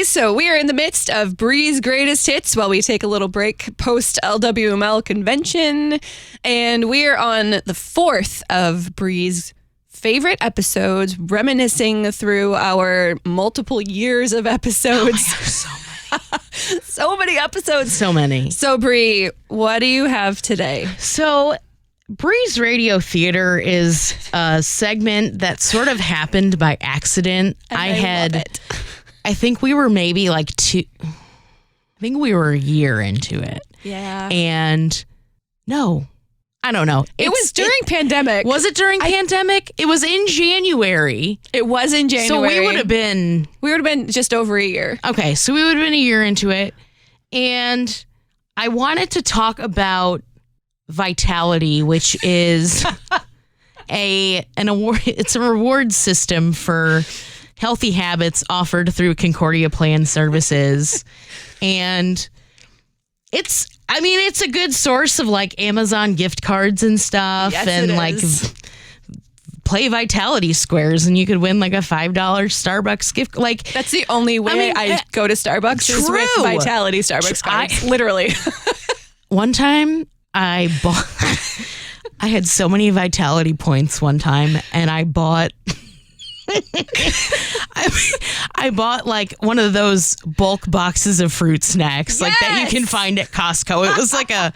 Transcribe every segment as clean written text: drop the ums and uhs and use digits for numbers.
So we are in the midst of Bri's greatest hits while we take a little break post LWML convention. And we are on the 4th of Bri's favorite episodes, reminiscing through our multiple years of episodes. So many episodes. So many. So Bri, what do you have today? So Bri's Radio Theater is a segment that sort of happened by accident. And love it. I think we were maybe like we were a year into it. Yeah. And no, I don't know. It was during pandemic. Was it during pandemic? It was in January. It was in January. So we would have been just over a year. Okay, so we would have been a year into it. And I wanted to talk about Vitality, which is an award. It's a reward system for healthy habits offered through Concordia Plan Services. And it's a good source of like Amazon gift cards and stuff. Yes, and like play Vitality Squares and you could win like a $5 Starbucks gift. Like that's the only way I go to Starbucks is with Vitality Starbucks cards. Literally. One time I had so many Vitality points one time and I bought I bought like one of those bulk boxes of fruit snacks like that you can find at Costco. It was like a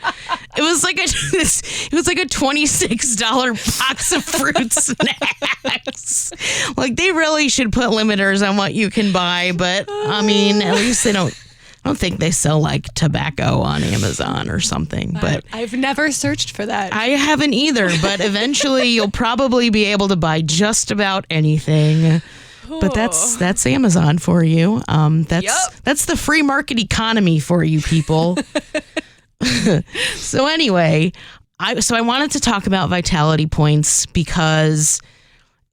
$26 box of fruit snacks. Like they really should put limiters on what you can buy, but I mean, at least I don't think they sell like tobacco on Amazon or something, but I've never searched for that. I haven't either, but eventually you'll probably be able to buy just about anything. But that's Amazon for you. That's the free market economy for you people. So anyway, I wanted to talk about Vitality Points because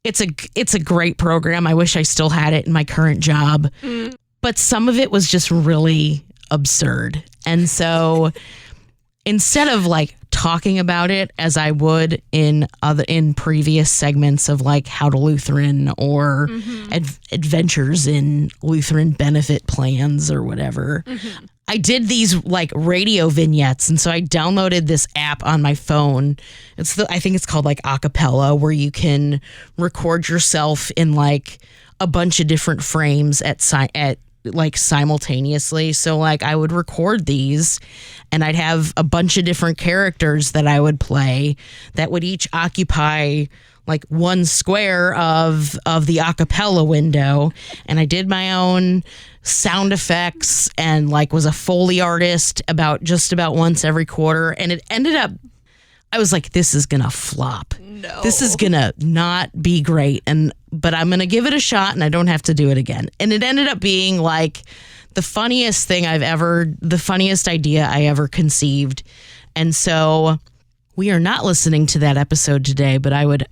it's a great program. I wish I still had it in my current job. But some of it was just really absurd. And so instead of like talking about it as I would in previous segments of like How to Lutheran or adventures in Lutheran benefit plans or whatever, I did these like radio vignettes. And so I downloaded this app on my phone. I think it's called like Acapella, where you can record yourself in like a bunch of different frames at like simultaneously. So like I would record these and I'd have a bunch of different characters that I would play that would each occupy like one square of the acapella window. And I did my own sound effects and like was a Foley artist about once every quarter. And it ended up, I was like, this is going to flop. No. This is going to not be great. But I'm going to give it a shot and I don't have to do it again. And it ended up being like the funniest idea I ever conceived. And so we are not listening to that episode today, but I would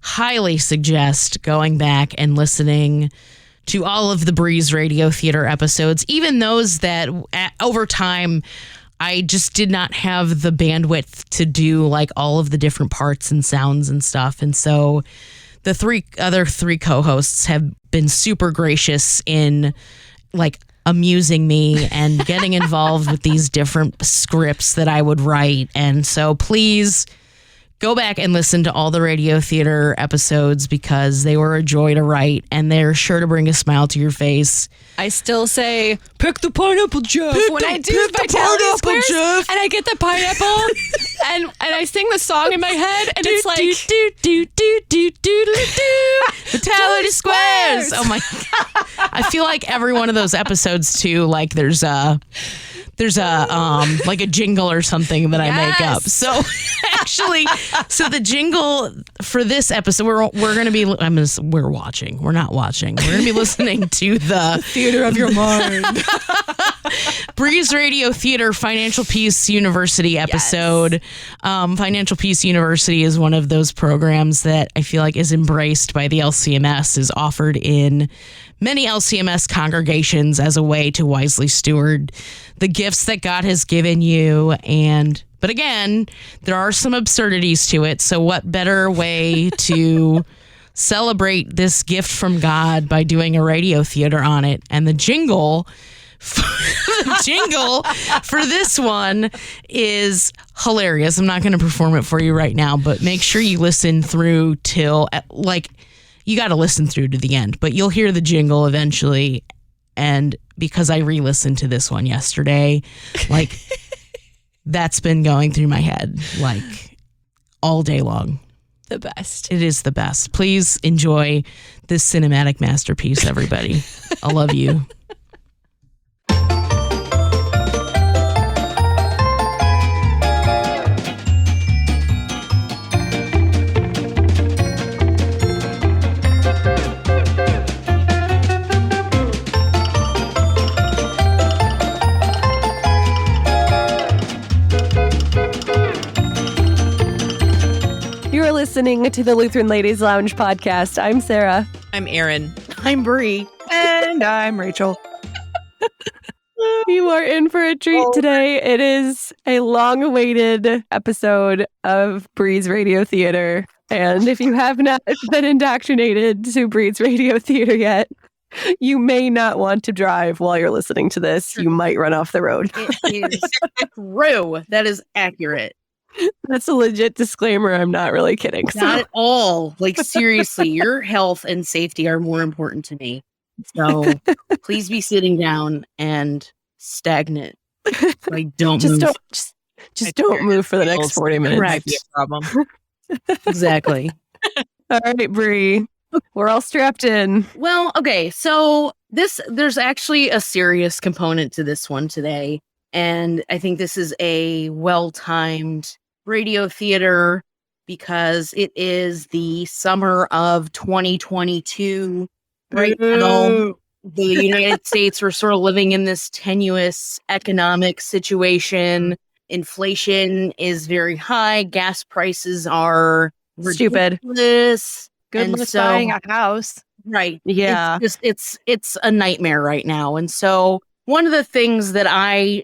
highly suggest going back and listening to all of the Bri's Radio Theater episodes, even those that over time I just did not have the bandwidth to do like all of the different parts and sounds and stuff. And so the other three co-hosts have been super gracious in like amusing me and getting involved with these different scripts that I would write. And so please go back and listen to all the Radio Theater episodes because they were a joy to write and they're sure to bring a smile to your face. I still say, pick the pineapple, Jeff. When I do Vitality Squares Jeff. And I get the pineapple and I sing the song in my head and it's like Vitality Squares. Oh my God. I feel like every one of those episodes too, like there's a like a jingle or something that I make up. So actually, the jingle for this episode, we're going to be, we're watching. We're not watching. We're going to be listening to the Theater of Your Mind. Bri's Radio Theater Financial Peace University episode. Yes. Financial Peace University is one of those programs that I feel like is embraced by the LCMS, is offered in many LCMS congregations as a way to wisely steward the gifts that God has given you. But again, there are some absurdities to it. So what better way to celebrate this gift from God by doing a radio theater on it. And the jingle for this one is hilarious. I'm not going to perform it for you right now, but make sure you listen through till, like, you got to listen through to the end, but you'll hear the jingle eventually. And because I re-listened to this one yesterday, like, that's been going through my head like all day long. The best. It is the best. Please enjoy this cinematic masterpiece, everybody. I love you. Listening to the Lutheran Ladies Lounge podcast. I'm Sarah. I'm Erin. I'm Bri. And I'm Rachel. You are in for a treat today. It is a long-awaited episode of Bri's Radio Theater. And if you have not been indoctrinated to Bri's Radio Theater yet, you may not want to drive while you're listening to this. You might run off the road. It is true. That is accurate. That's a legit disclaimer. I'm not really kidding. Not at all. Like, seriously, your health and safety are more important to me. So please be sitting down and stagnant. Like, don't move. Don't move for the next 40 minutes. Correct. Be a problem. Exactly. All right, Bri. We're all strapped in. Well, okay. So there's actually a serious component to this one today. And I think this is a well-timed radio theater because it is the summer of 2022. Right now, the United States, we're sort of living in this tenuous economic situation. Inflation is very high. Gas prices are stupid. Ridiculous. Good luck buying a house. Right. Yeah. It's a nightmare right now. And so one of the things that I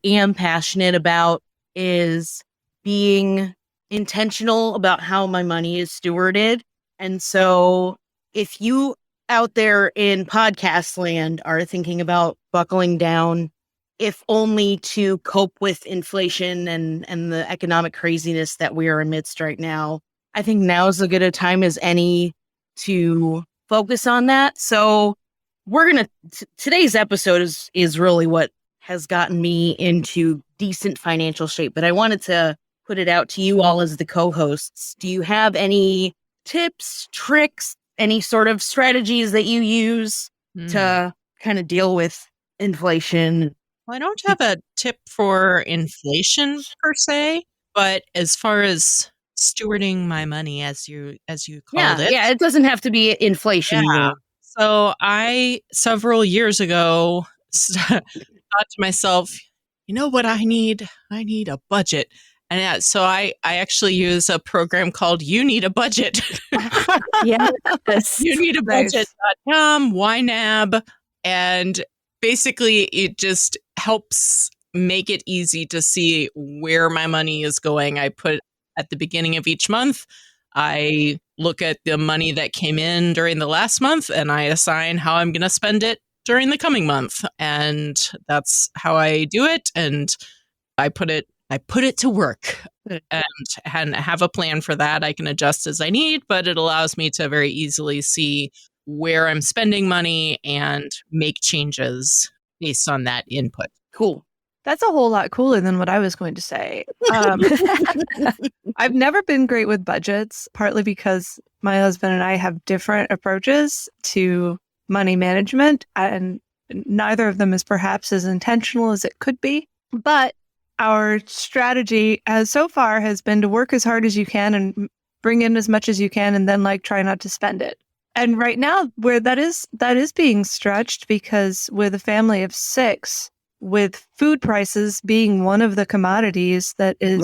am passionate about is being intentional about how my money is stewarded. And so if you out there in podcast land are thinking about buckling down, if only to cope with inflation and the economic craziness that we are amidst right now, I think now is as good a time as any to focus on that. So today's episode is really what has gotten me into decent financial shape, but I wanted to put it out to you all as the co-hosts. Do you have any tips, tricks, any sort of strategies that you use to kind of deal with inflation? Well, I don't have a tip for inflation per se, but as far as stewarding my money, as you called it. Yeah, it doesn't have to be inflation. Yeah. So I, several years ago, thought to myself, you know what I need? I need a budget. And so I actually use a program called You Need a Budget. Yes. YouNeedABudget.com, YNAB. And basically it just helps make it easy to see where my money is going. I put at the beginning of each month, I look at the money that came in during the last month and I assign how I'm going to spend it during the coming month. And that's how I do it. And I put it to work and have a plan for that. I can adjust as I need, but it allows me to very easily see where I'm spending money and make changes based on that input. Cool. That's a whole lot cooler than what I was going to say. I've never been great with budgets, partly because my husband and I have different approaches to money management, and neither of them is perhaps as intentional as it could be. But our strategy so far has been to work as hard as you can and bring in as much as you can, and then try not to spend it. And right now, where that is being stretched, because with a family of 6, with food prices being one of the commodities that is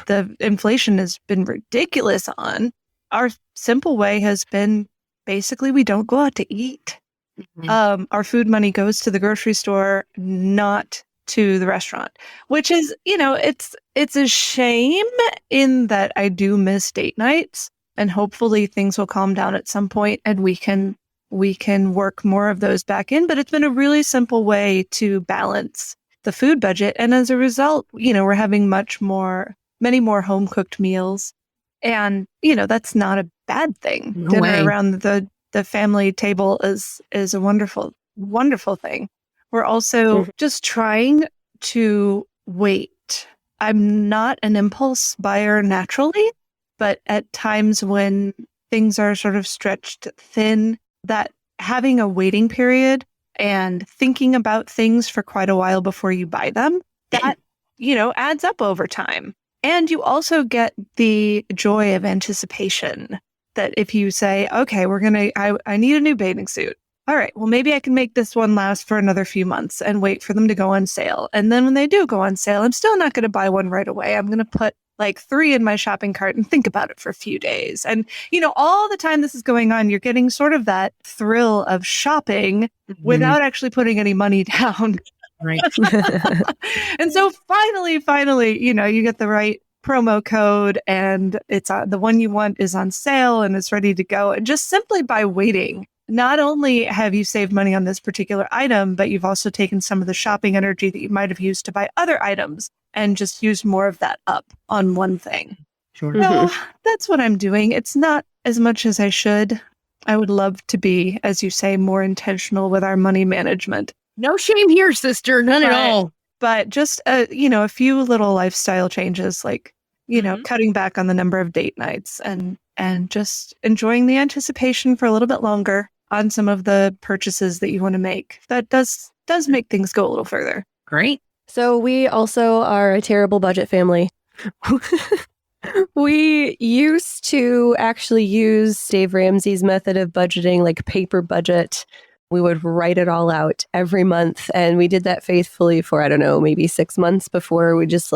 the inflation has been ridiculous on, our simple way has been basically we don't go out to eat. Mm-hmm. Our food money goes to the grocery store, not to the restaurant, which is, it's a shame in that I do miss date nights. And hopefully things will calm down at some point and we can work more of those back in. But it's been a really simple way to balance the food budget. And as a result, we're having many more home cooked meals. And, that's not a bad thing. No Dinner way. around the family table is a wonderful, wonderful thing. We're also just trying to wait. I'm not an impulse buyer naturally, but at times when things are sort of stretched thin, that having a waiting period and thinking about things for quite a while before you buy them, that, adds up over time. And you also get the joy of anticipation that if you say, okay, I need a new bathing suit. All right, well, maybe I can make this one last for another few months and wait for them to go on sale. And then when they do go on sale, I'm still not going to buy one right away. I'm going to put like 3 in my shopping cart and think about it for a few days. And, all the time this is going on, you're getting sort of that thrill of shopping without actually putting any money down. Right. And so finally, you get the right promo code and it's the one you want is on sale and it's ready to go. And just simply by waiting, not only have you saved money on this particular item, but you've also taken some of the shopping energy that you might have used to buy other items and just used more of that up on one thing. Sure. So that's what I'm doing. It's not as much as I should. I would love to be, as you say, more intentional with our money management. No shame here, sister. None at all. But just, a few little lifestyle changes, like, cutting back on the number of date nights and just enjoying the anticipation for a little bit longer on some of the purchases that you want to make. That does make things go a little further. Great. So we also are a terrible budget family. We used to actually use Dave Ramsey's method of budgeting, like paper budget. We would write it all out every month. And we did that faithfully for, I don't know, maybe 6 months before we just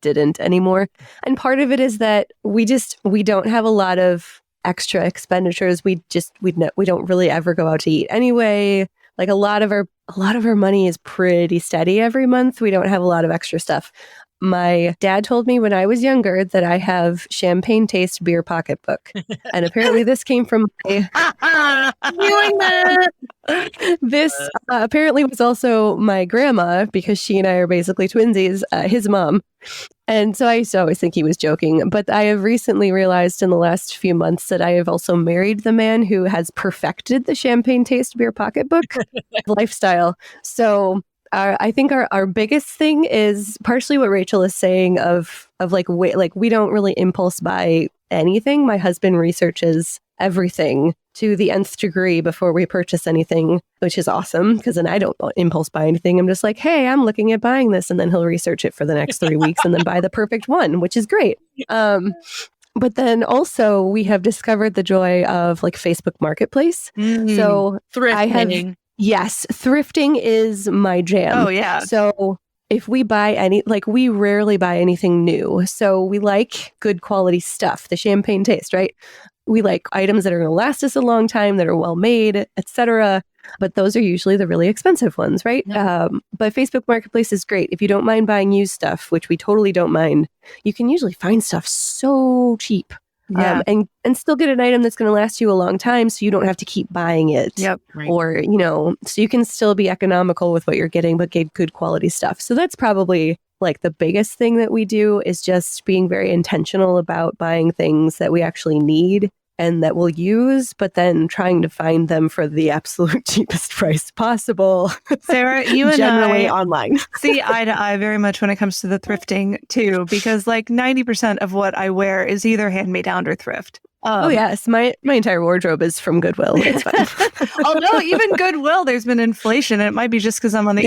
didn't anymore. And part of it is that we don't have a lot of extra expenditures. We don't really ever go out to eat anyway. Like a lot of our money is pretty steady every month. We don't have a lot of extra stuff. My dad told me when I was younger that I have champagne taste beer pocketbook. And apparently this came from Feeling that. This apparently was also my grandma, because she and I are basically twinsies, his mom. And so I used to always think he was joking. But I have recently realized in the last few months that I have also married the man who has perfected the champagne taste beer pocketbook lifestyle. So I think our biggest thing is partially what Rachel is saying of we don't really impulse buy anything. My husband researches everything to the nth degree before we purchase anything, which is awesome because then I don't impulse buy anything. I'm just like, hey, I'm looking at buying this. And then he'll research it for the next 3 weeks and then buy the perfect one, which is great. But then also we have discovered the joy of Facebook Marketplace. So Thrifting. Yes, thrifting is my jam. Oh, yeah. So if we buy we rarely buy anything new. So we like good quality stuff, the champagne taste, right? We like items that are going to last us a long time, that are well made, etc. But those are usually the really expensive ones, right? Yeah. But Facebook Marketplace is great. If you don't mind buying used stuff, which we totally don't mind, you can usually find stuff so cheap. Yeah. And still get an item that's going to last you a long time, so you don't have to keep buying it. Yep. Right. Or, so you can still be economical with what you're getting, but get good quality stuff. So that's probably the biggest thing that we do is just being very intentional about buying things that we actually need and that we'll use, but then trying to find them for the absolute cheapest price possible. Sarah, you and generally I online. see eye to eye very much when it comes to the thrifting too, because 90% of what I wear is either hand-me-down or thrift. Oh yes, my entire wardrobe is from Goodwill. It's fine. Although even Goodwill, there's been inflation, and it might be just because I'm on the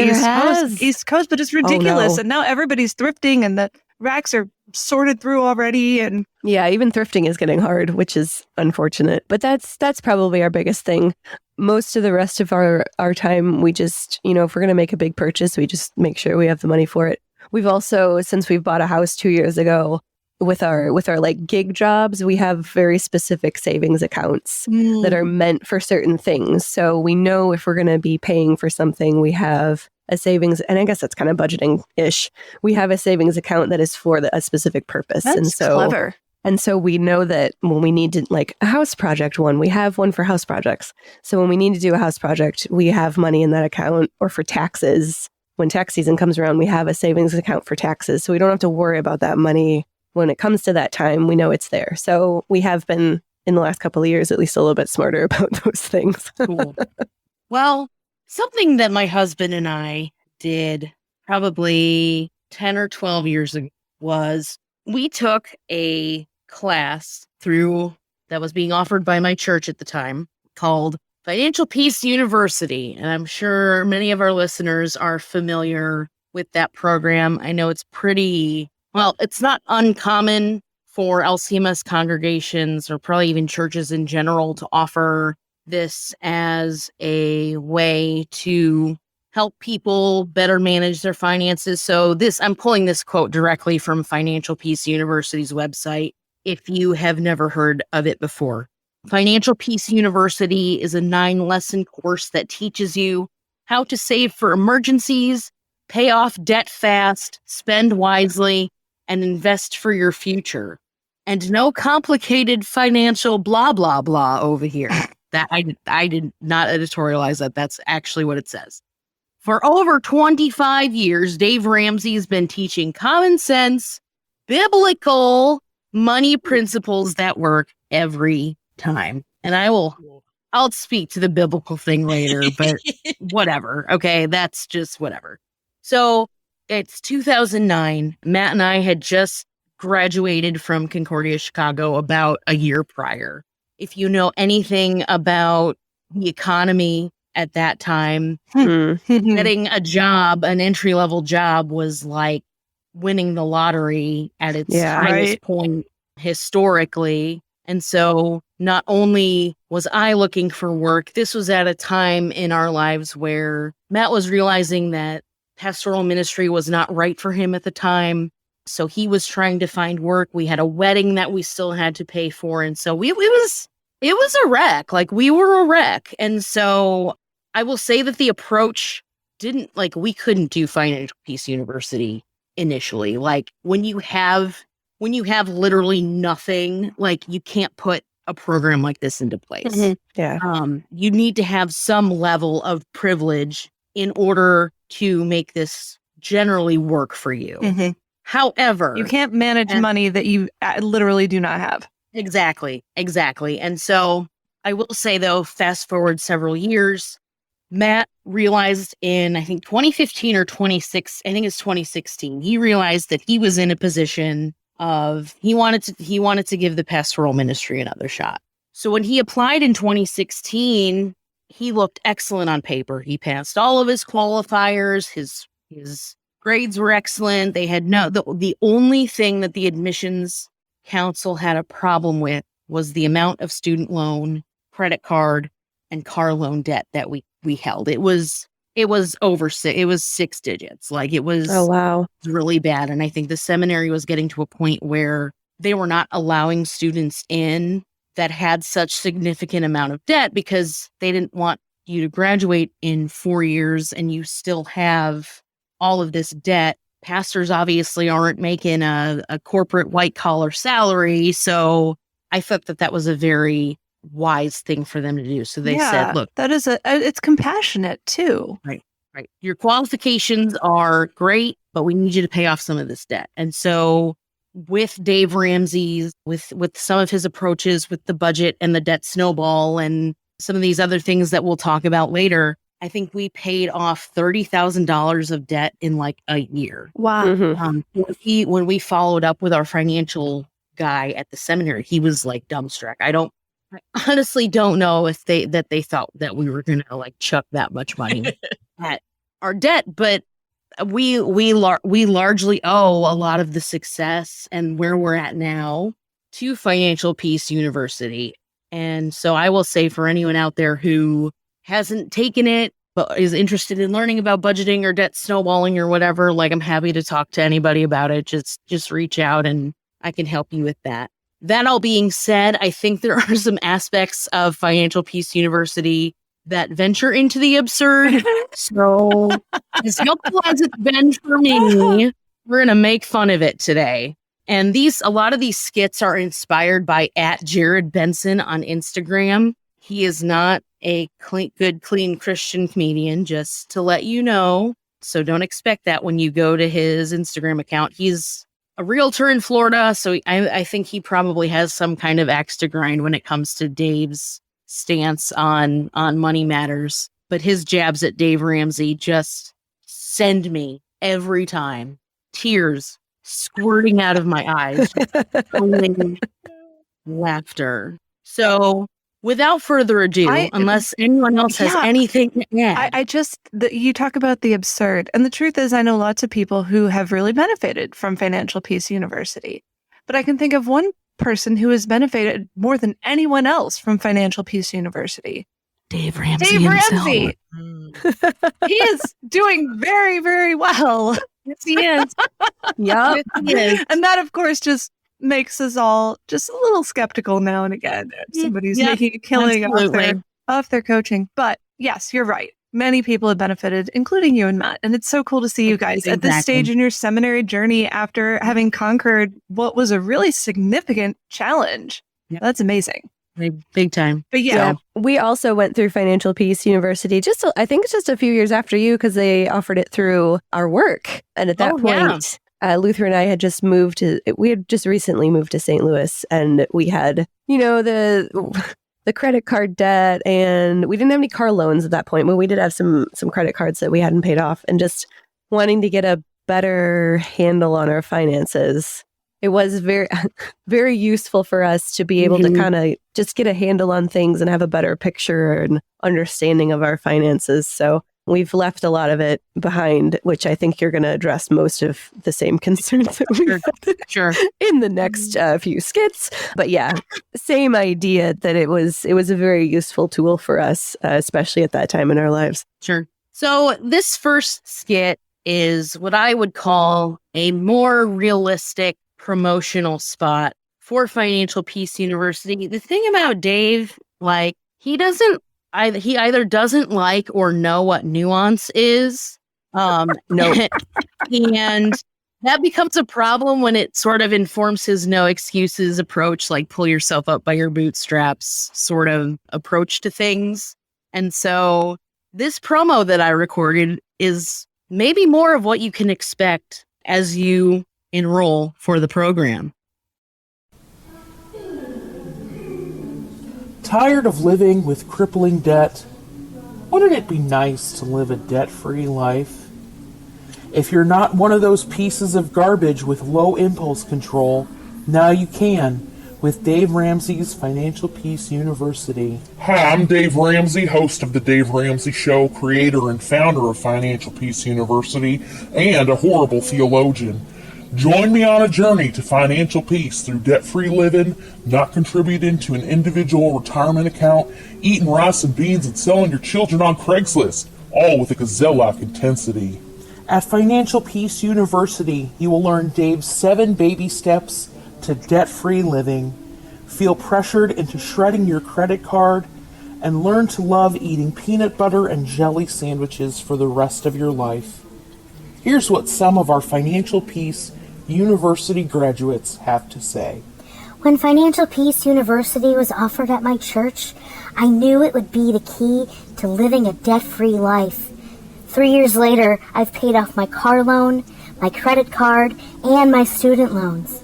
East Coast, but it's ridiculous. no. And now everybody's thrifting, and the racks are sorted through already. And Yeah, even thrifting is getting hard, which is unfortunate. But that's probably our biggest thing. Most of the rest of our time, we just, if we're going to make a big purchase, we just make sure we have the money for it. We've also, since we've bought a house 2 years ago, with our gig jobs, we have very specific savings accounts that are meant for certain things. So we know if we're going to be paying for something, we have a savings, and I guess that's kind of budgeting-ish. We have a savings account that is for a specific purpose. that's and so clever. And so we know that when we need to, like a house project one, we have one for house projects. So when we need to do a house project, we have money in that account, or for taxes. When tax season comes around, we have a savings account for taxes. So we don't have to worry about that money when it comes to that time. We know it's there. So we have been, in the last couple of years, at least a little bit smarter about those things. Cool. Well, something that my husband and I did probably 10 or 12 years ago was we took a class that was being offered by my church at the time called Financial Peace University. And I'm sure many of our listeners are familiar with that program. I know it's it's not uncommon for LCMS congregations, or probably even churches in general, to offer this as a way to help people better manage their finances. So I'm pulling this quote directly from Financial Peace University's website, if you have never heard of it before. Financial Peace University is a 9-lesson course that teaches you how to save for emergencies, pay off debt fast, spend wisely, and invest for your future. And no complicated financial blah, blah, blah over here. That I did not editorialize that. That's actually what it says. For over 25 years, Dave Ramsey has been teaching common sense, biblical money principles that work every time. And I'll speak to the biblical thing later, but whatever. Okay, that's just whatever. So it's 2009. Matt and I had just graduated from Concordia, Chicago about a year prior. If you know anything about the economy at that time, getting a job, an entry-level job, was like winning the lottery at its highest point historically. And so not only was I looking for work, this was at a time in our lives where Matt was realizing that pastoral ministry was not right for him at the time. So he was trying to find work. We had a wedding that we still had to pay for. And so it was a wreck. Like, we were a wreck. And so I will say that the approach we couldn't do Financial Peace University initially. Like, when you have literally nothing, like, you can't put a program like this into place. Mm-hmm. Yeah. You need to have some level of privilege in order to make this generally work for you. Mm-hmm. However, you can't manage money that you literally do not have. Exactly. And so I will say, though, fast forward several years, Matt realized in, I think, 2015 or 2016, he realized that he was in a position of, he wanted to give the pastoral ministry another shot. So when he applied in 2016, he looked excellent on paper. He passed all of his qualifiers. His grades were excellent. They had the only thing that the admissions council had a problem with was the amount of student loan, credit card, and car loan debt that we held. It was over it was 6 digits. Like, it was, oh, wow, really bad. And I think the seminary was getting to a point where they were not allowing students in that had such significant amount of debt, because they didn't want you to graduate in 4 years and you still have all of this debt. Pastors obviously aren't making a corporate white collar salary. So I thought that was a very wise thing for them to do. So they said, look, that is it's compassionate too. Right. Your qualifications are great, but we need you to pay off some of this debt. And so with Dave Ramsey, with some of his approaches with the budget and the debt snowball and some of these other things that we'll talk about later, I think we paid off $30,000 of debt in like a year. Wow. Mm-hmm. When we followed up with our financial guy at the seminary, he was like dumbstruck. I honestly don't know if they thought that we were going to like chuck that much money at our debt, but we largely owe a lot of the success and where we're at now to Financial Peace University. And so I will say, for anyone out there who hasn't taken it but is interested in learning about budgeting or debt snowballing or whatever, like, I'm happy to talk to anybody about it. Just reach out and I can help you with that. That all being said, I think there are some aspects of Financial Peace University that venture into the absurd. So as helpful as it's been for me, we're going to make fun of it today. And a lot of these skits are inspired by @JaredBenson on Instagram. He is not a good, clean Christian comedian, just to let you know. So don't expect that when you go to his Instagram account. He's a realtor in Florida, so I think he probably has some kind of axe to grind when it comes to Dave's stance on money matters. But his jabs at Dave Ramsey just send me every time. Tears squirting out of my eyes. Laughter. So without further ado, unless anyone else has anything to add. You talk about the absurd. And the truth is, I know lots of people who have really benefited from Financial Peace University. But I can think of one person who has benefited more than anyone else from Financial Peace University. Dave Ramsey. Dave Ramsey. He is doing very, very well. Yes, he is. Yeah. And that, of course, just makes us all just a little skeptical now and again. Somebody's making a killing off their coaching. But yes, you're right. Many people have benefited, including you and Matt. And it's so cool to see you guys at this stage in your seminary journey after having conquered what was a really significant challenge. Yep. That's amazing. Big time. But yeah, we also went through Financial Peace University. I think it's just a few years after you, because they offered it through our work. And at that point, Luther and I had just recently moved to St. Louis, and we had, the credit card debt, and we didn't have any car loans at that point, but we did have some credit cards that we hadn't paid off, and just wanting to get a better handle on our finances. It was very, very useful for us to be able to kind of just get a handle on things and have a better picture and understanding of our finances. So we've left a lot of it behind, which I think you're going to address most of the same concerns that we had in the next few skits. But yeah, same idea that it was a very useful tool for us, especially at that time in our lives. Sure. So this first skit is what I would call a more realistic promotional spot for Financial Peace University. The thing about Dave, he either doesn't like or know what nuance is. No. And that becomes a problem when it sort of informs his no excuses approach, like pull yourself up by your bootstraps sort of approach to things. And so this promo that I recorded is maybe more of what you can expect as you enroll for the program. Tired of living with crippling debt? Wouldn't it be nice to live a debt-free life? If you're not one of those pieces of garbage with low impulse control, now you can with Dave Ramsey's Financial Peace University. Hi, I'm Dave Ramsey, host of The Dave Ramsey Show, creator and founder of Financial Peace University, and a horrible theologian. Join me on a journey to financial peace through debt-free living, not contributing to an individual retirement account, eating rice and beans and selling your children on Craigslist, all with a gazelle-like intensity. At Financial Peace University, you will learn Dave's 7 baby steps to debt-free living, feel pressured into shredding your credit card, and learn to love eating peanut butter and jelly sandwiches for the rest of your life. Here's what some of our Financial Peace University graduates have to say. When Financial Peace University was offered at my church, I knew it would be the key to living a debt-free life. 3 years later, I've paid off my car loan, my credit card, and my student loans.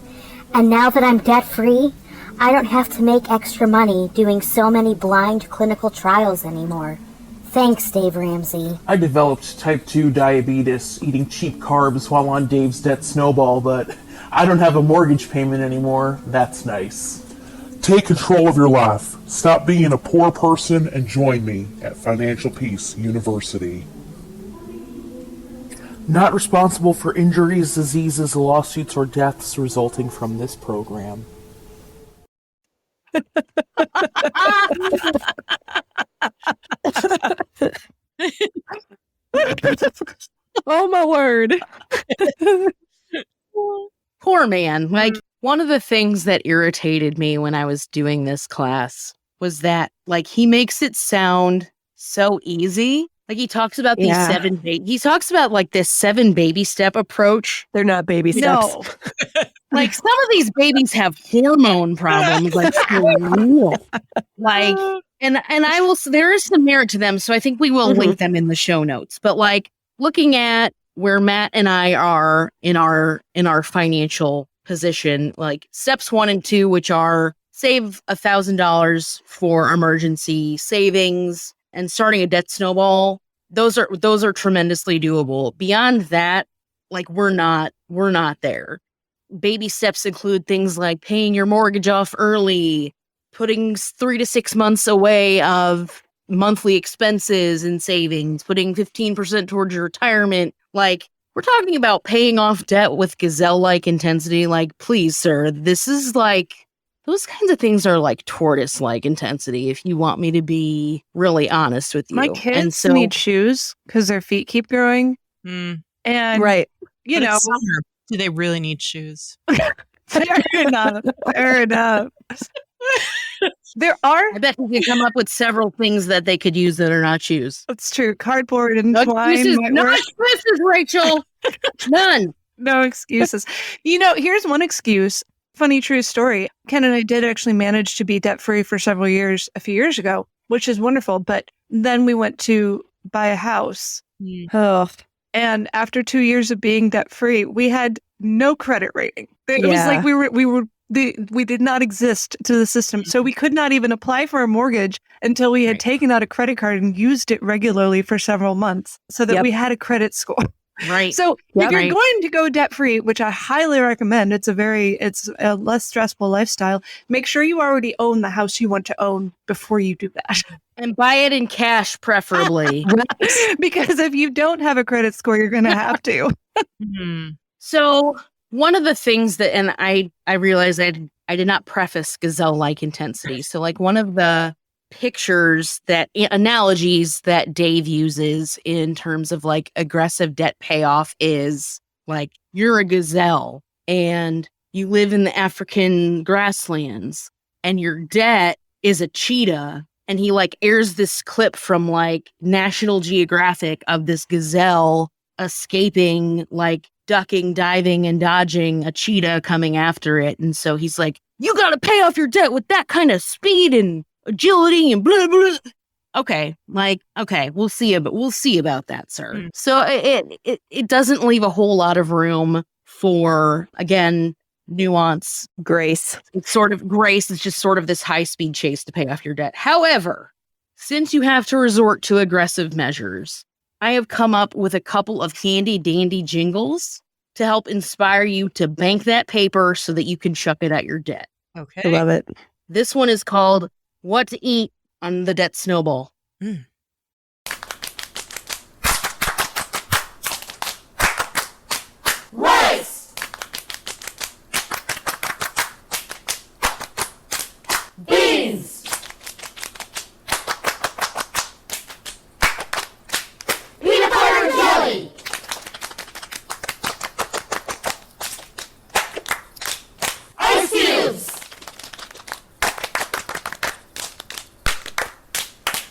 And now that I'm debt-free, I don't have to make extra money doing so many blind clinical trials anymore. Thanks, Dave Ramsey. I developed type 2 diabetes eating cheap carbs while on Dave's debt snowball, but I don't have a mortgage payment anymore. That's nice. Take control of your life. Stop being a poor person and join me at Financial Peace University. Not responsible for injuries, diseases, lawsuits, or deaths resulting from this program. Oh my word. Poor man. One of the things that irritated me when I was doing this class was that he makes it sound so easy. Like he talks about these Yeah. he talks about like this 7 baby step approach. They're not baby steps. No. Like some of these babies have hormone problems, like for real. Like, and I will. There is some merit to them, so I think we will link them in the show notes. But like looking at where Matt and I are in our financial position, like steps 1 and 2, which are save $1,000 for emergency savings and starting a debt snowball. Those are tremendously doable. Beyond that, like we're not there. Baby steps include things like paying your mortgage off early, putting 3 to 6 months away of monthly expenses and savings, putting 15% towards your retirement. Like, we're talking about paying off debt with gazelle-like intensity. Like, please, sir, this is like, those kinds of things are like tortoise-like intensity, if you want me to be really honest with you. My kids need shoes because their feet keep growing. Mm. And, Right. you But know, it's summer. Do they really need shoes? fair enough. Fair enough. There are, I bet you can come up with several things that they could use that are not shoes. it's true, cardboard and No twine excuses, might no work. excuses, Rachel. None. No excuses. You know, here's one excuse. Funny true story. Ken and I did actually manage to be debt free for several years a few years ago, which is wonderful. But then we went to buy a house. Oh, And after 2 years of being debt free, we had no credit rating. It was Yeah. like we did not exist to the system. So we could not even apply for a mortgage until we had taken out a credit card and used it regularly for several months so that Yep. we had a credit score. Right. So Yep. if you're Right. going to go debt free, which I highly recommend, it's a less stressful lifestyle. Make sure you already own the house you want to own before you do that. And buy it in cash, preferably. Because if you don't have a credit score, you're going to have to. Hmm. So one of the things that, and I realized I did not preface gazelle-like intensity. So like one of the pictures analogies that Dave uses in terms of like aggressive debt payoff is like you're a gazelle and you live in the African grasslands and your debt is a cheetah. And he like airs this clip from like National Geographic of this gazelle escaping, like ducking, diving, and dodging a cheetah coming after it. And so he's like, you got to pay off your debt with that kind of speed and agility and blah, blah. Okay. Like, okay, we'll see about that, sir. So it doesn't leave a whole lot of room for, again, nuance. grace. It's sort of grace. It's just sort of this high speed chase to pay off your debt. However, since you have to resort to aggressive measures, I have come up with a couple of handy dandy jingles to help inspire you to bank that paper so that you can chuck it at your debt. Okay. I love it. This one is called What to Eat on the Debt Snowball. Rice, beans, peanut butter and jelly, ice cubes,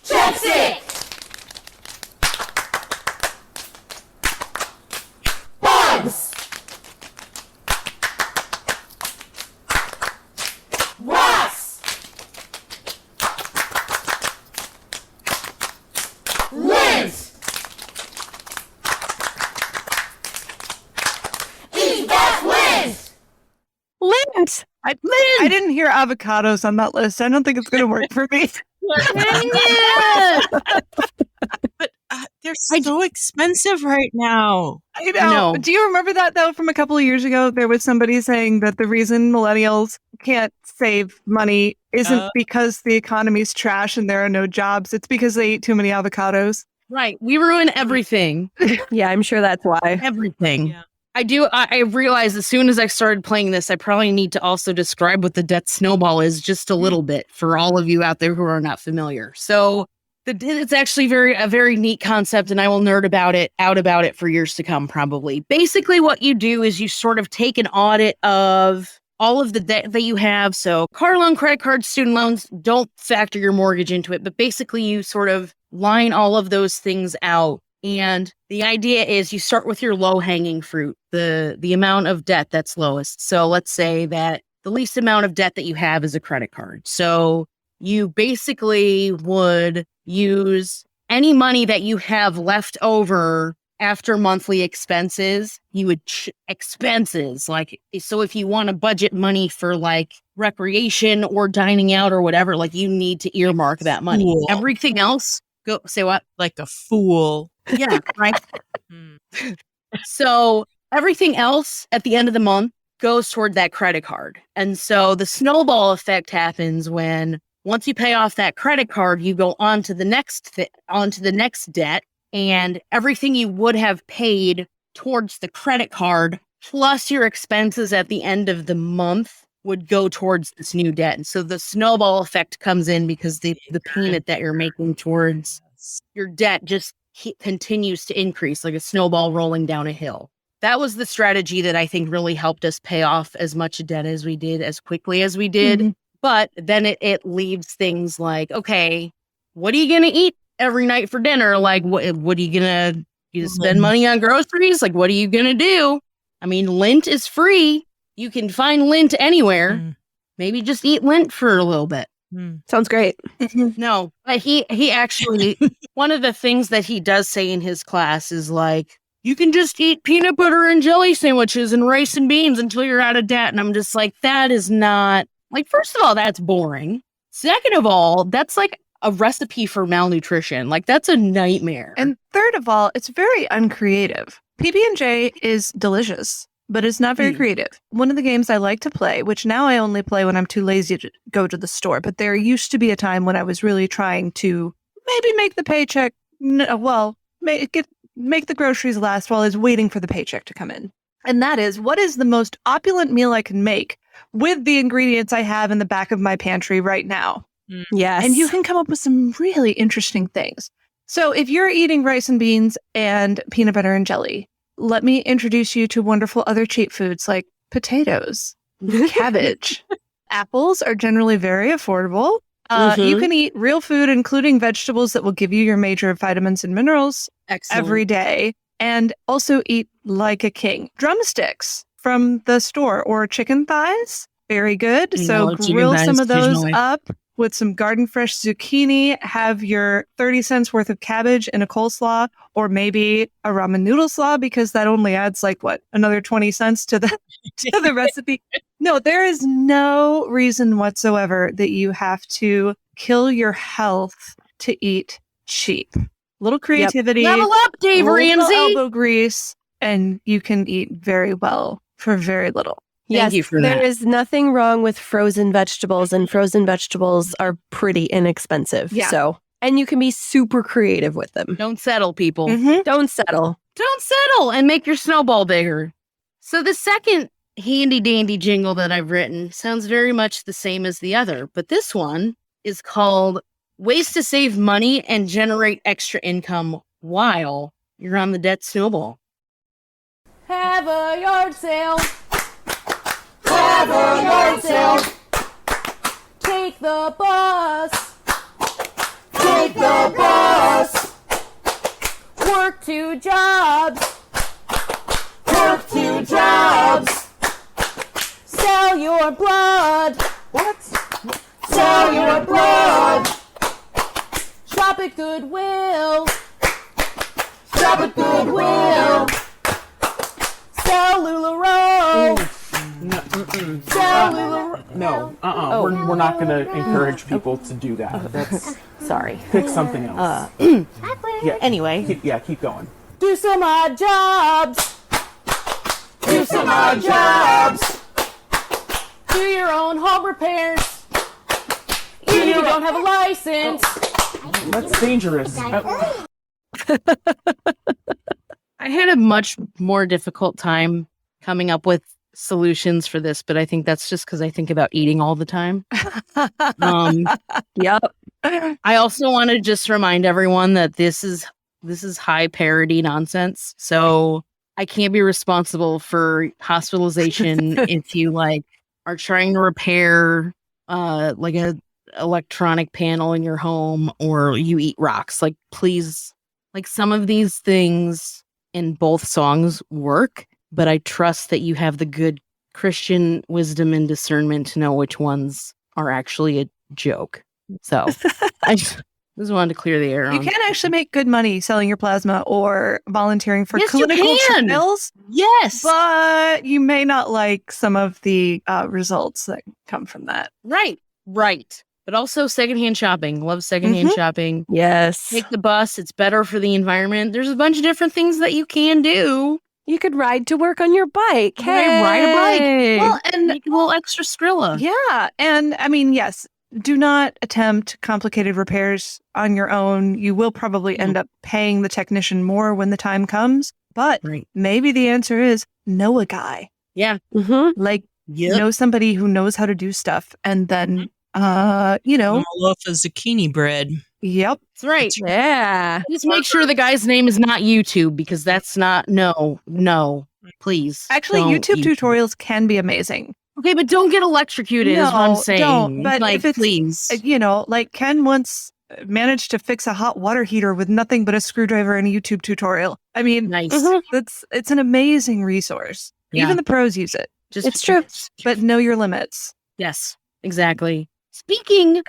chapstick, bugs, rocks, lint, eat that lint. Lint. I didn't hear avocados on that list. I don't think it's going to work for me. But they're so expensive right now. I know. No. Do you remember that though? From a couple of years ago, there was somebody saying that the reason millennials can't save money isn't because the economy's trash and there are no jobs. It's because they eat too many avocados. Right. We ruin everything. Yeah, I'm sure that's why. Everything. Yeah. I realized as soon as I started playing this, I probably need to also describe what the debt snowball is just a little bit for all of you out there who are not familiar. So it's actually a very neat concept, and I will nerd about it for years to come, probably. Basically, what you do is you sort of take an audit of all of the debt that you have. So car loan, credit cards, student loans, don't factor your mortgage into it, but basically you sort of line all of those things out. And the idea is you start with your low-hanging fruit, the amount of debt that's lowest. So let's say that the least amount of debt that you have is a credit card. So you basically would use any money that you have left over after monthly expenses. You would expenses, like, so if you want to budget money for like recreation or dining out or whatever, like you need to earmark that money. Cool. Everything else, go say what? Like a fool. Yeah, right. So everything else at the end of the month goes toward that credit card. And so the snowball effect happens when once you pay off that credit card, you go on to the next debt, and everything you would have paid towards the credit card plus your expenses at the end of the month would go towards this new debt. And so the snowball effect comes in because the payment that you're making towards your debt just continues to increase like a snowball rolling down a hill. That was the strategy that I think really helped us pay off as much debt as we did, as quickly as we did. Mm-hmm. But then it leaves things like, okay, what are you going to eat every night for dinner? Like, what are you going to spend money on groceries? Like, what are you going to do? I mean, lint is free. You can find lint anywhere. Maybe just eat lint for a little bit. Sounds great. No, but he actually, one of the things that he does say in his class is like, you can just eat peanut butter and jelly sandwiches and rice and beans until you're out of debt. And I'm just like, that is not, like, first of all, that's boring. Second of all, that's like a recipe for malnutrition. Like, that's a nightmare. And third of all, it's very uncreative. PB&J is delicious, but it's not very creative. One of the games I like to play, which now I only play when I'm too lazy to go to the store, but there used to be a time when I was really trying to maybe make the paycheck, make the groceries last while I was waiting for the paycheck to come in. And that is, what is the most opulent meal I can make with the ingredients I have in the back of my pantry right now? Yes. And you can come up with some really interesting things. So if you're eating rice and beans and peanut butter and jelly, let me introduce you to wonderful other cheap foods like potatoes, cabbage. Apples are generally very affordable. You can eat real food, including vegetables that will give you your major vitamins and minerals every day, and also eat like a king. Drumsticks from the store or chicken thighs, very good. So grill some of those up with some garden fresh zucchini, have your 30 cents worth of cabbage in a coleslaw, or maybe a ramen noodle slaw, because that only adds like another 20 cents to the recipe. No, there is no reason whatsoever that you have to kill your health to eat cheap. Little creativity, level up, Dave Ramsey, elbow grease, and you can eat very well for very little. Thank you for that. There is nothing wrong with frozen vegetables, and frozen vegetables are pretty inexpensive. Yeah. So, and you can be super creative with them. Don't settle, people. Don't settle. Don't settle and make your snowball bigger. So the second handy dandy jingle that I've written sounds very much the same as the other, but this one is called Ways to Save Money and Generate Extra Income While You're on the Debt Snowball. Have a yard sale. Have a yard sale. Take the bus. Take the bus. Work 2 jobs. Work 2 jobs. Sell your blood. What? Sell your blood. Shop at Goodwill. Shop at Goodwill. Sell LuLaRoe. We're not going to encourage people to do that. That's Sorry. pick something else. Anyway. Keep going. Do some odd jobs. Do some odd jobs. Do your own home repairs. Even if you don't have a license. That's dangerous. I had a much more difficult time coming up with solutions for this, but I think that's just because I think about eating all the time. Yep. I also want to just remind everyone that this is high parity nonsense. So I can't be responsible for hospitalization if you are trying to repair like a electronic panel in your home or you eat rocks. Like, please, like some of these things in both songs work, but I trust that you have the good Christian wisdom and discernment to know which ones are actually a joke. So I just wanted to clear the air. You can actually make good money selling your plasma or volunteering for Yes, clinical you can. trials, Yes. but you may not like some of the results that come from that. Right. But also secondhand shopping. Love secondhand shopping. Yes. Take the bus. It's better for the environment. There's a bunch of different things that you can do. You could ride to work on your bike. Hey. Ride a bike. Well, and Make a little extra Skrilla. yeah, and I mean, yes, do not attempt complicated repairs on your own. You will probably end up paying the technician more when the time comes, but maybe the answer is know a guy. Yeah. Like, know somebody who knows how to do stuff, and then, Roll off a zucchini bread. Yep. That's right. Yeah. Just make sure the guy's name is not YouTube, because that's not, no, please. Actually, don't YouTube tutorials can be amazing. Okay, but don't get electrocuted is what I'm saying. Don't. But like, if it's, please. Like Ken once managed to fix a hot water heater with nothing but a screwdriver and a YouTube tutorial. I mean, Nice. it's an amazing resource. Yeah. Even the pros use it. It's true. But know your limits. Yes, exactly. Speaking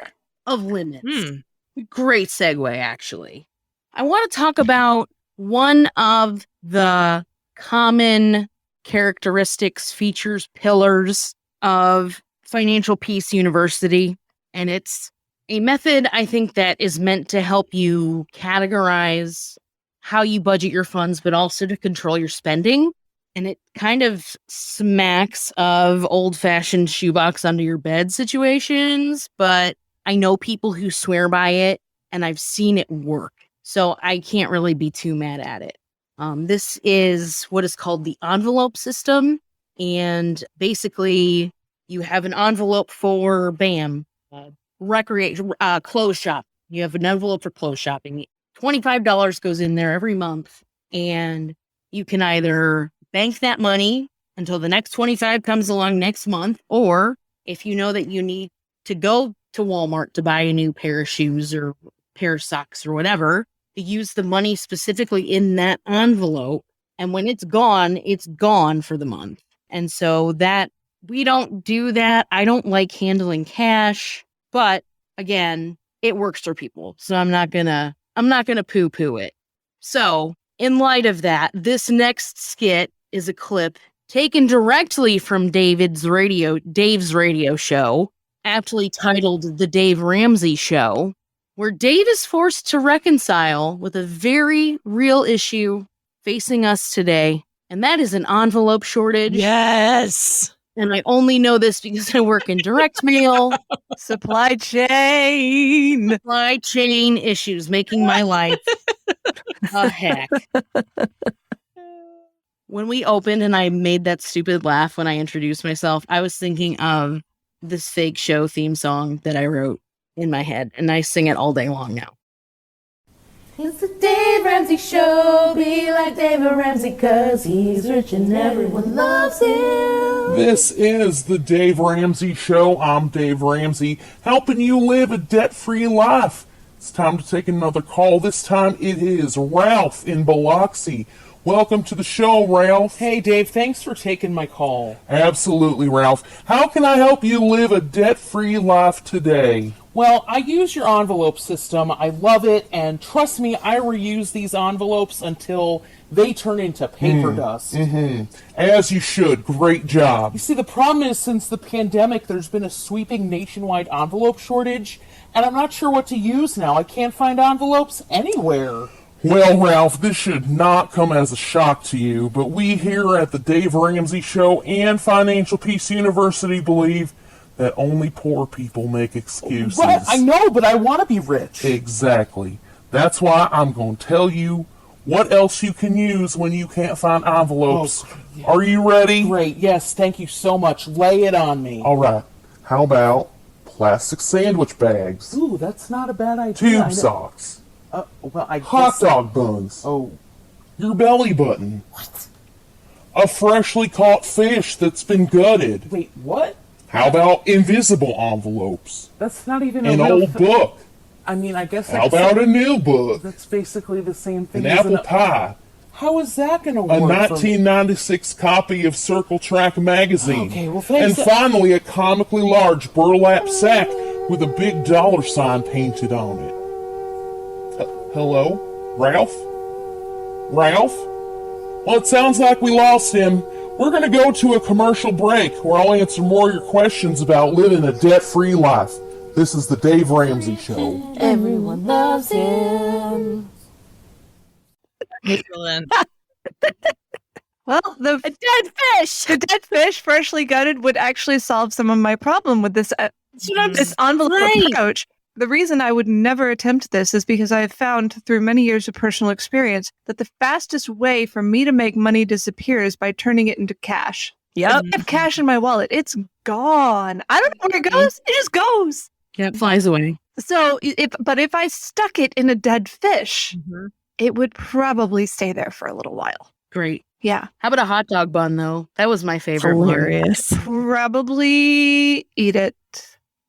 of limits, great segue, actually. I want to talk about one of the common characteristics, features, pillars of Financial Peace University. And it's a method, I think, that is meant to help you categorize how you budget your funds, but also to control your spending. And it kind of smacks of old-fashioned shoebox under your bed situations, but I know people who swear by it, and I've seen it work. So I can't really be too mad at it. This is what is called the envelope system. And basically, you have an envelope for, recreation, clothes shop. You have an envelope for clothes shopping. $25 goes in there every month. And you can either bank that money until the next 25 comes along next month, or if you know that you need to go to Walmart to buy a new pair of shoes or pair of socks or whatever, use the money specifically in that envelope. And when it's gone for the month. And so that we don't do that. I don't like handling cash, but again, it works for people. So I'm not gonna poo-poo it. So in light of that, this next skit is a clip taken directly from Dave's radio show, aptly titled The Dave Ramsey Show, where Dave is forced to reconcile with a very real issue facing us today, and that is an envelope shortage. Yes. And I only know this because I work in direct mail. Supply chain Issues making my life a heck. When we opened and I made that stupid laugh when I introduced myself, I was thinking of this fake show theme song that I wrote in my head, and I sing it all day long now. It's the Dave Ramsey Show. Be like Dave Ramsey, cause he's rich and everyone loves him. This is the Dave Ramsey Show. I'm Dave Ramsey, helping you live a debt-free life. It's time to take another call. This time it is Ralph in Biloxi. Welcome to the show, Ralph. Hey, Dave. Thanks for taking my call. Absolutely, Ralph. How can I help you live a debt-free life today? Well, I use your envelope system. I love it, and trust me, I reuse these envelopes until they turn into paper dust. As you should. Great job. You see, the problem is, since the pandemic, there's been a sweeping nationwide envelope shortage, and I'm not sure what to use now. I can't find envelopes anywhere. Well, Ralph, this should not come as a shock to you, but we here at the Dave Ramsey Show and Financial Peace University believe that only poor people make excuses. Right, I know, but I want to be rich. Exactly. That's why I'm going to tell you what else you can use when you can't find envelopes. Are you ready? Great, yes, thank you so much. Lay it on me. All right. How about plastic sandwich bags? Ooh, that's not a bad idea. Tube socks. Well, I hot guess dog buns. Oh. Your belly button. What? A freshly caught fish that's been gutted. Wait, what? How about invisible envelopes? That's not even An a real old book. I mean, I guess How about a new book? that's basically the same thing. An as apple pie. How is that going to A work? 1996 copy of Circle Track magazine. Okay, well, and thanks. finally, a comically large burlap sack with a big dollar sign painted on it. Hello? Ralph? Ralph? Well, it sounds like we lost him. We're going to go to a commercial break where I'll answer more of your questions about living a debt-free life. This is the Dave Ramsey Show. Everyone loves him. Excellent. Well, A dead fish. the dead fish freshly gutted would actually solve some of my problem with this this envelope approach. The reason I would never attempt this is because I have found through many years of personal experience that the fastest way for me to make money disappear is by turning it into cash. Yep. I have cash in my wallet. It's gone. I don't know where it goes. It just goes. Yeah, it flies away. So if I stuck it in a dead fish, it would probably stay there for a little while. Great. Yeah. How about a hot dog bun, though? That was my favorite one. Hilarious. Probably eat it.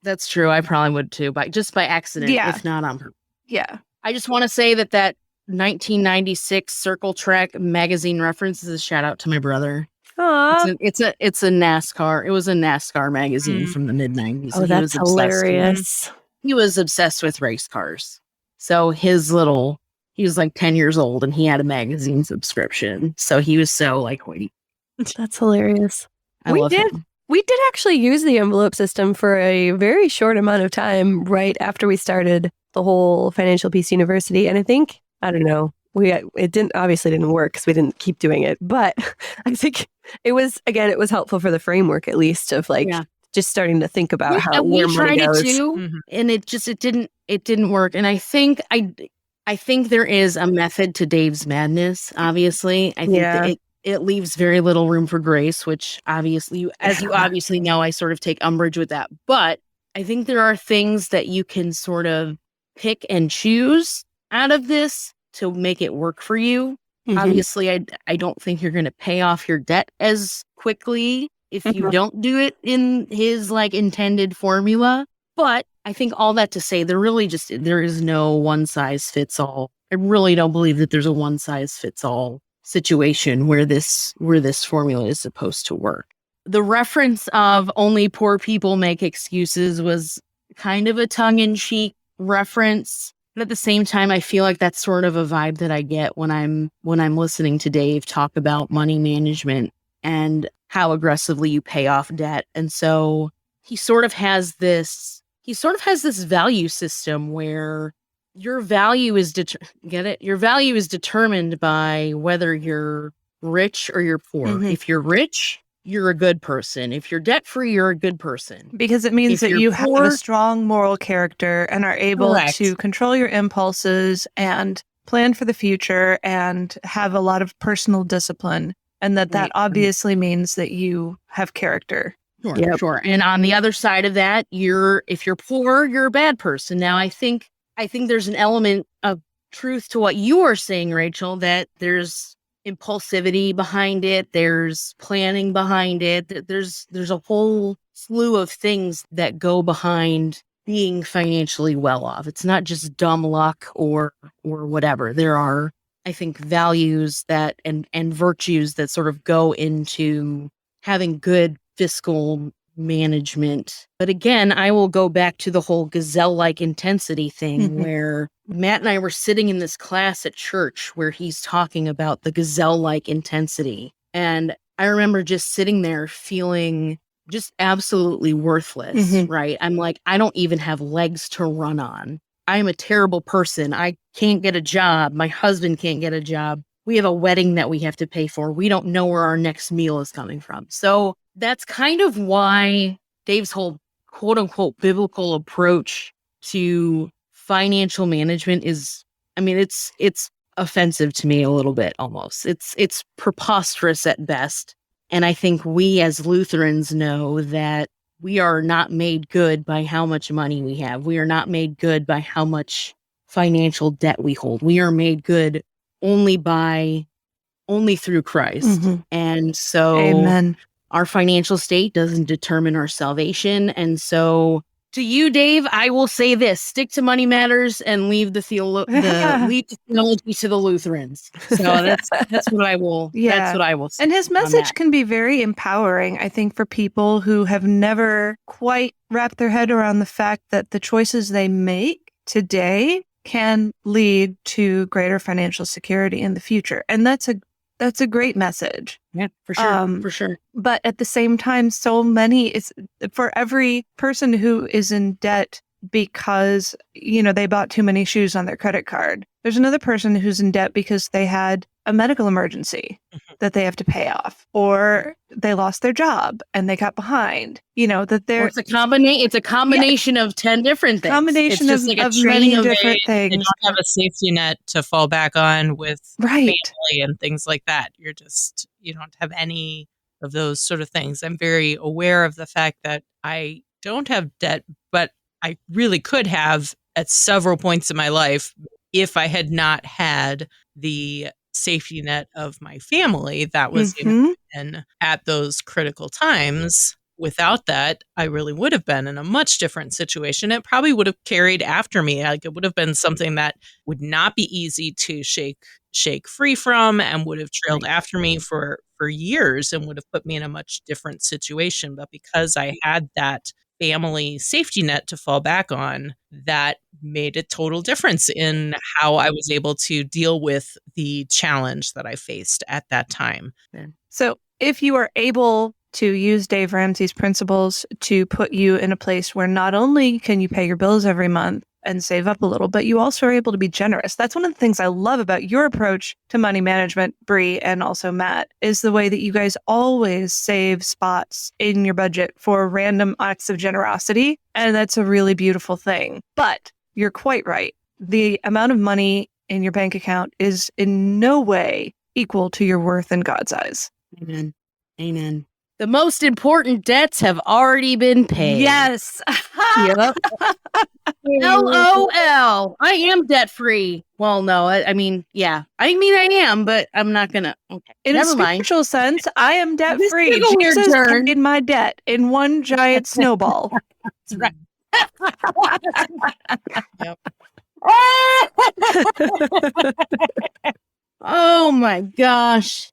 That's true. I probably would too, just by accident, Yeah. if not on purpose. Yeah. I just want to say that 1996 Circle Track magazine reference is a shout out to my brother. Aw. It's a NASCAR. It was a NASCAR magazine from the mid 90s. Oh, that's hilarious. He was obsessed with race cars. So he was like 10 years old and he had a magazine subscription. So he was so like hoity. That's hilarious. I love him. We did actually use the envelope system for a very short amount of time right after we started the whole Financial Peace University. And I think, I don't know, it obviously didn't work because we didn't keep doing it. But I think it was helpful for the framework, at least, of just starting to think about how we where money tried goes. it too, and it didn't work. And I think there is a method to Dave's madness. Obviously, I think that it leaves very little room for grace, which obviously, as you obviously know, I sort of take umbrage with that. But I think there are things that you can sort of pick and choose out of this to make it work for you. Obviously, I don't think you're going to pay off your debt as quickly if you don't do it in his intended formula. But I think all that to say, there is no one size fits all. I really don't believe that there's a one size fits all situation where this formula is supposed to work. The reference of only poor people make excuses was kind of a tongue-in-cheek reference. But at the same time, I feel like that's sort of a vibe that I get when I'm listening to Dave talk about money management and how aggressively you pay off debt. And so he sort of has this value system where your value is determined by whether you're rich or you're poor. If you're rich, you're a good person. If you're debt free, you're a good person. Because it means If that you're you have poor- a strong moral character and are able Correct. to control your impulses and plan for the future and have a lot of personal discipline. And that Right. obviously means that you have character. Sure. And on the other side of that, if you're poor, you're a bad person. Now, I think there's an element of truth to what you are saying, Rachel, that there's impulsivity behind it, there's planning behind it, there's a whole slew of things that go behind being financially well off. It's not just dumb luck or whatever. There are, I think, values that and virtues that sort of go into having good fiscal management. But again, I will go back to the whole gazelle-like intensity thing where Matt and I were sitting in this class at church where he's talking about the gazelle-like intensity. And I remember just sitting there feeling just absolutely worthless, right? I'm like, I don't even have legs to run on. I'm a terrible person. I can't get a job. My husband can't get a job. We have a wedding that we have to pay for. We don't know where our next meal is coming from. So that's kind of why Dave's whole quote unquote biblical approach to financial management is, I mean, it's offensive to me a little bit almost. It's preposterous at best. And I think we as Lutherans know that we are not made good by how much money we have. We are not made good by how much financial debt we hold. We are made good only through Christ. And so Amen. our financial state doesn't determine our salvation. And so to you, Dave, I will say this: stick to money matters and leave the theology to the Lutherans. So that's what I will. Yeah. That's what I will say. And his on message that. can be very empowering, I think, for people who have never quite wrapped their head around the fact that the choices they make today can lead to greater financial security in the future. And that's a great message. Yeah, for sure. For sure. But at the same time, so many, it's for every person who is in debt because, they bought too many shoes on their credit card. There's another person who's in debt because they had a medical emergency that they have to pay off, or they lost their job and they got behind. That Or it's a combination of 10 different things. Combination It's of, just like a of chain many of different They things. don't have a safety net to fall back on with Right. family and things like that. You don't have any of those sort of things. I'm very aware of the fact that I don't have debt, but I really could have at several points in my life if I had not had the safety net of my family that was in at those critical times. Without that, I really would have been in a much different situation. It probably would have carried after me. Like, it would have been something that would not be easy to shake free from, and would have trailed after me for years, and would have put me in a much different situation. But because I had that family safety net to fall back on, that made a total difference in how I was able to deal with the challenge that I faced at that time. So if you are able to use Dave Ramsey's principles to put you in a place where not only can you pay your bills every month and save up a little, but you also are able to be generous. That's one of the things I love about your approach to money management, Bri, and also Matt, is the way that you guys always save spots in your budget for random acts of generosity. And that's a really beautiful thing. But you're quite right. The amount of money in your bank account is in no way equal to your worth in God's eyes. Amen. Amen. The most important debts have already been paid. Yes. Yep. LOL. I am debt free. Well, no, I mean, yeah. I am, but I'm not gonna. Okay. In Never a mind. spiritual sense, I am debt This free. took a weird Jesus turn. paid my debt in one giant snowball. That's right. Yep. Oh my gosh.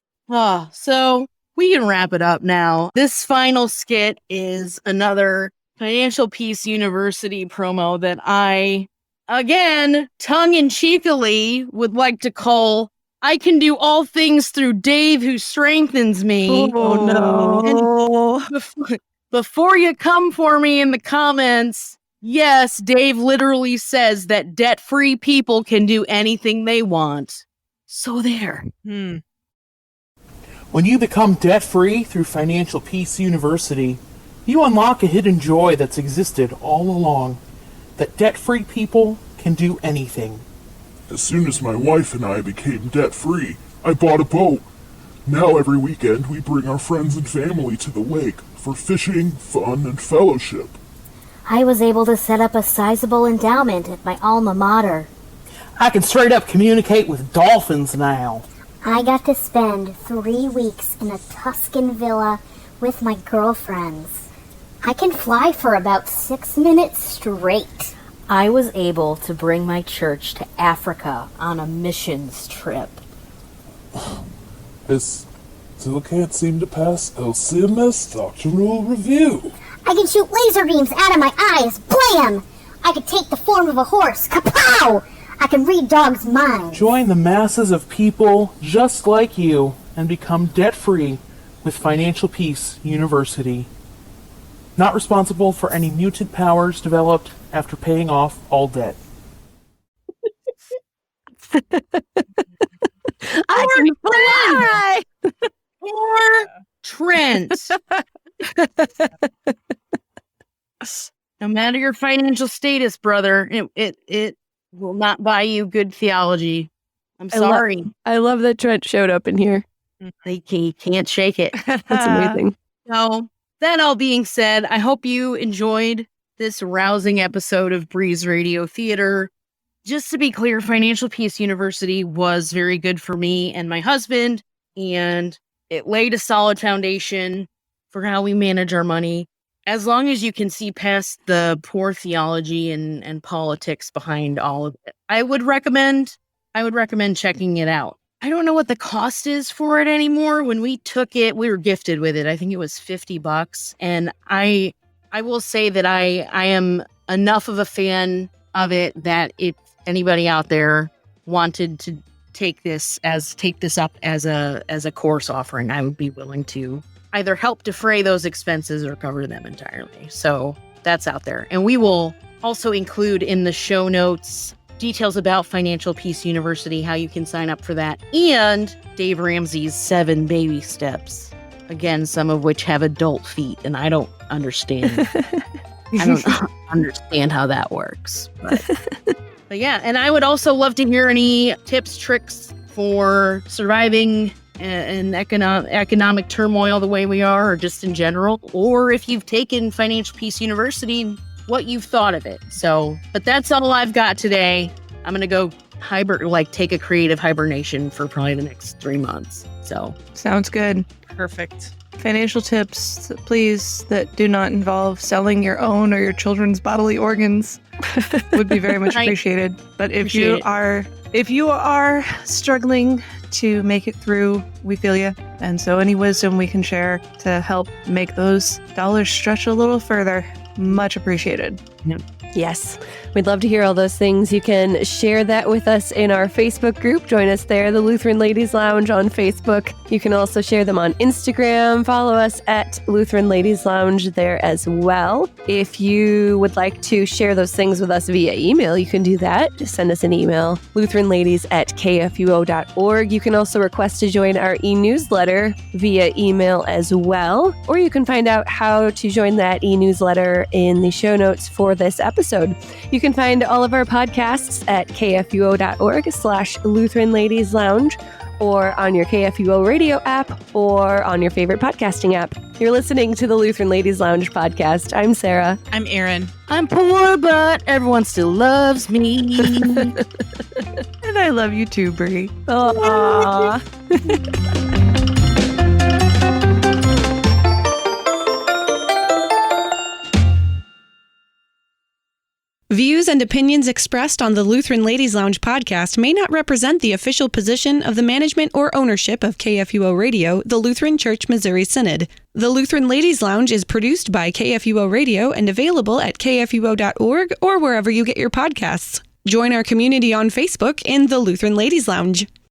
So we can wrap it up now. This final skit is another Financial Peace University promo that I, again, tongue-in-cheekily would like to call I Can Do All Things Through Dave Who Strengthens Me. Oh, no. And before you come for me in the comments, yes, Dave literally says that debt-free people can do anything they want. So there. When you become debt-free through Financial Peace University, you unlock a hidden joy that's existed all along, that debt-free people can do anything. As soon as my wife and I became debt-free, I bought a boat. Now every weekend we bring our friends and family to the lake for fishing, fun, and fellowship. I was able to set up a sizable endowment at my alma mater. I can straight up communicate with dolphins now. I got to spend 3 weeks in a Tuscan villa with my girlfriends. I can fly for about 6 minutes straight. I was able to bring my church to Africa on a missions trip. This still can't seem to pass LCMS doctoral review. I can shoot laser beams out of my eyes. Blam! I can take the form of a horse. Kapow! I can read dogs' minds. Join the masses of people just like you and become debt-free with Financial Peace University. Not responsible for any mutant powers developed after paying off all debt. Poor Trent. No matter your financial status, brother, it will not buy you good theology. I'm sorry. I love that Trent showed up in here. He can't shake it. That's amazing. So, that all being said, I hope you enjoyed this rousing episode of Bri's Radio Theater. Just to be clear, Financial Peace University was very good for me and my husband, and it laid a solid foundation for how we manage our money. As long as you can see past the poor theology and politics behind all of it, I would recommend checking it out. I don't know what the cost is for it anymore. When we took it, we were gifted with it. I think it was $50. And I will say that I am enough of a fan of it that if anybody out there wanted to take this up as a course offering, I would be willing to either help defray those expenses or cover them entirely. So that's out there. And we will also include in the show notes details about Financial Peace University, how you can sign up for that, and Dave Ramsey's 7 baby steps. Again, some of which have adult feet, and I don't understand. I don't understand how that works. But yeah, and I would also love to hear any tips, tricks for surviving in economic turmoil the way we are, or just in general, or if you've taken Financial Peace University, what you've thought of it. So, but that's all I've got today. I'm going to go take a creative hibernation for probably the next 3 months. So Sounds good. Perfect. Financial tips, please, that do not involve selling your own or your children's bodily organs would be very much appreciated. But if you are struggling to make it through, we feel you. And so any wisdom we can share to help make those dollars stretch a little further, much appreciated. Yes, we'd love to hear all those things. You can share that with us in our Facebook group. Join us there, the Lutheran Ladies Lounge on Facebook. You can also share them on Instagram. Follow us at Lutheran Ladies Lounge there as well. If you would like to share those things with us via email, you can do that. Just send us an email, lutheranladies@kfuo.org. You can also request to join our e-newsletter via email as well. Or you can find out how to join that e-newsletter in the show notes for this episode. You can find all of our podcasts at kfuo.org/Lutheran Ladies Lounge, or on your KFUO radio app, or on your favorite podcasting app. You're listening to the Lutheran Ladies Lounge podcast. I'm Sarah. I'm Erin. I'm poor, but everyone still loves me. And I love you too, Bri. Aww. Views and opinions expressed on the Lutheran Ladies Lounge podcast may not represent the official position of the management or ownership of KFUO Radio, the Lutheran Church Missouri Synod. The Lutheran Ladies Lounge is produced by KFUO Radio and available at kfuo.org or wherever you get your podcasts. Join our community on Facebook in the Lutheran Ladies Lounge.